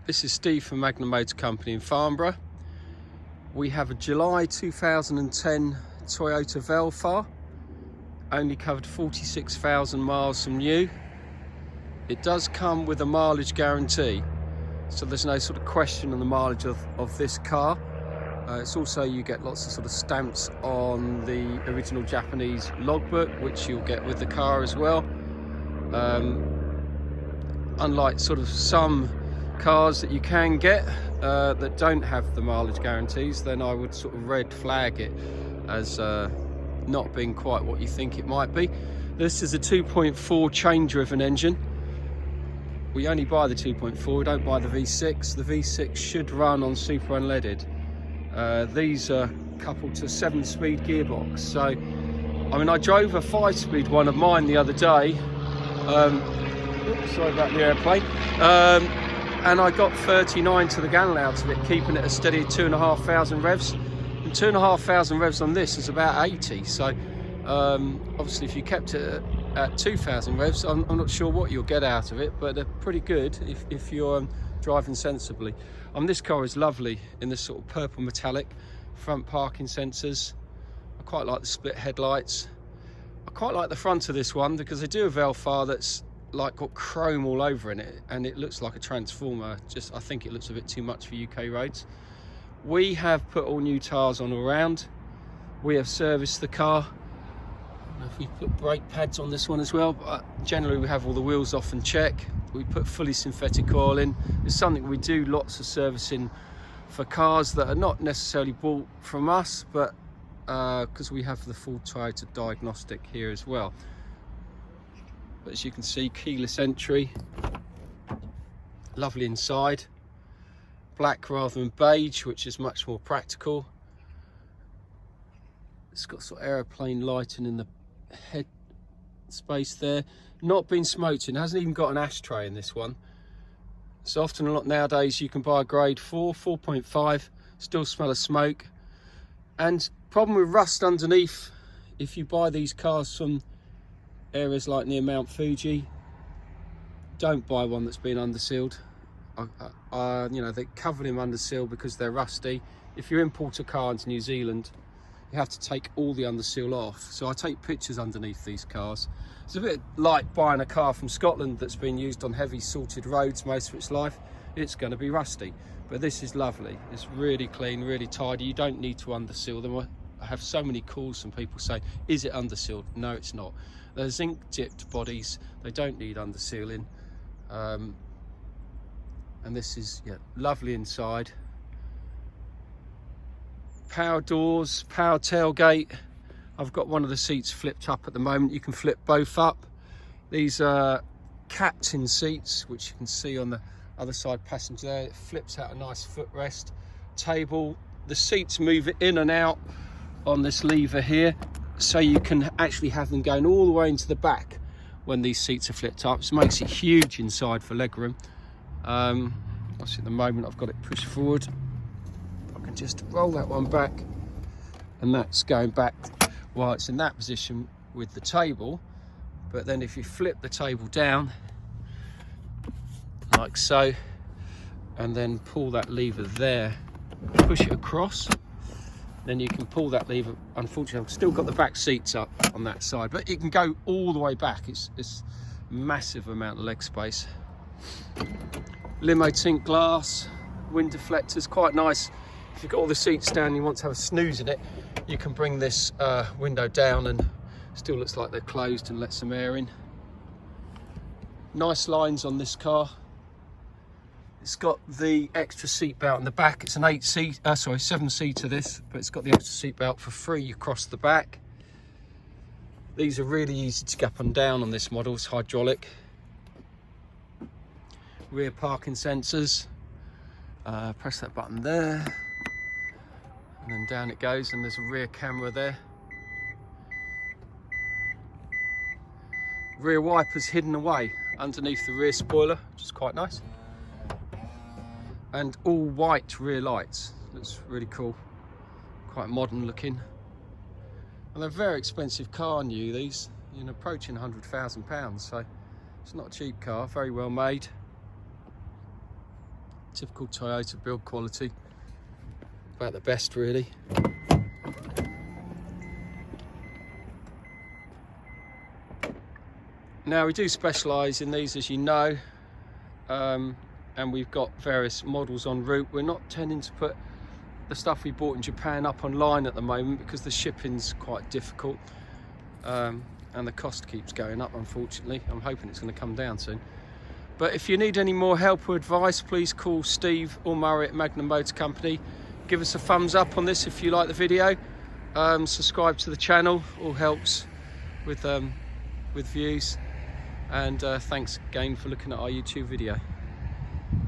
This is Steve from Magnum Motor Company in Farnborough. We have a July 2010 Toyota Vellfire, only covered 46,000 miles from new. It does come with a mileage guarantee, so there's no sort of question on the mileage of this car. It's also, you get lots of sort of stamps on the original Japanese logbook, which you'll get with the car as well. Unlike sort of some cars that you can get that don't have the mileage guarantees, then I would sort of red flag it as not being quite what you think it might be. This is a 2.4 chain driven engine. We only buy the 2.4, we don't buy the V6. The V6 should run on super unleaded. These are coupled to a 7-speed gearbox. So, I mean, I drove a 5-speed one of mine the other day. Oops, sorry about the airplane. And I got 39 to the gallon out of it, keeping it a steady 2,500 revs. And 2,500 revs on this is about 80. So, obviously, if you kept it at 2,000 revs, I'm not sure what you'll get out of it, but they're pretty good if you're driving sensibly. This car is lovely in this sort of purple metallic, front parking sensors. I quite like the split headlights. I quite like the front of this one because they do a Vellfire that's like got chrome all over in it, and it looks like a transformer. I think it looks a bit too much for UK roads. We have put all new tyres on all around. We have serviced the car. I don't know if we put brake pads on this one as well, but generally we have all the wheels off and check. We put fully synthetic oil in. It's something we do lots of servicing for cars that are not necessarily bought from us, but because we have the full Toyota diagnostic here as well. But as you can see, keyless entry, lovely inside, black rather than beige, which is much more practical. It's got sort of aeroplane lighting in the head space there. Not been smoked in, hasn't even got an ashtray in this one. So often a lot nowadays you can buy a grade 4, 4.5, still smell of smoke. And problem with rust underneath, if you buy these cars from areas like near Mount Fuji, don't buy one that's been undersealed. You know, they cover them under seal because they're rusty. If you import a car into New Zealand, you have to take all the underseal off. So I take pictures underneath these cars. It's a bit like buying a car from Scotland that's been used on heavy salted roads most of its life. It's going to be rusty, but this is lovely. It's really clean, really tidy. You don't need to underseal them. I have so many calls from people saying, is it undersealed? No, it's not. They're zinc dipped bodies. They don't need undersealing. And this is lovely inside. Power doors, power tailgate. I've got one of the seats flipped up at the moment. You can flip both up. These are captain seats, which you can see on the other side passenger there. It flips out a nice footrest. Table. The seats move in and out on this lever here, so you can actually have them going all the way into the back when these seats are flipped up. So it makes it huge inside for legroom. Obviously at the moment I've got it pushed forward. I can just roll that one back, and that's going back while it's in that position with the table. But then if you flip the table down like so, and then pull that lever there, push it across, then you can pull that lever. Unfortunately, I've still got the back seats up on that side, but it can go all the way back. It's massive amount of leg space. Limo tint glass, wind deflectors, quite nice. If you've got all the seats down and you want to have a snooze in it, you can bring this window down and still looks like they're closed and let some air in. Nice lines on this car. It's got the extra seat belt in the back. It's an 7-seater this, but it's got the extra seat belt for free across the back. These are really easy to get up and down on this model. It's hydraulic. Rear parking sensors. Press that button there, and then down it goes, and there's a rear camera there. Rear wipers hidden away underneath the rear spoiler, which is quite nice. And all white rear lights. Looks really cool. Quite modern looking. And they're a very expensive car new, these. You're approaching £100,000, so it's not a cheap car, very well made. Typical Toyota build quality, about the best really. Now we do specialise in these, as you know, and we've got various models en route. We're not tending to put the stuff we bought in Japan up online at the moment because the shipping's quite difficult, and the cost keeps going up, unfortunately. I'm hoping it's going to come down soon. But if you need any more help or advice, please call Steve or Murray at Magnum Motor Company. Give us a thumbs up on this if you like the video. Subscribe to the channel, all helps with views. And thanks again for looking at our YouTube video.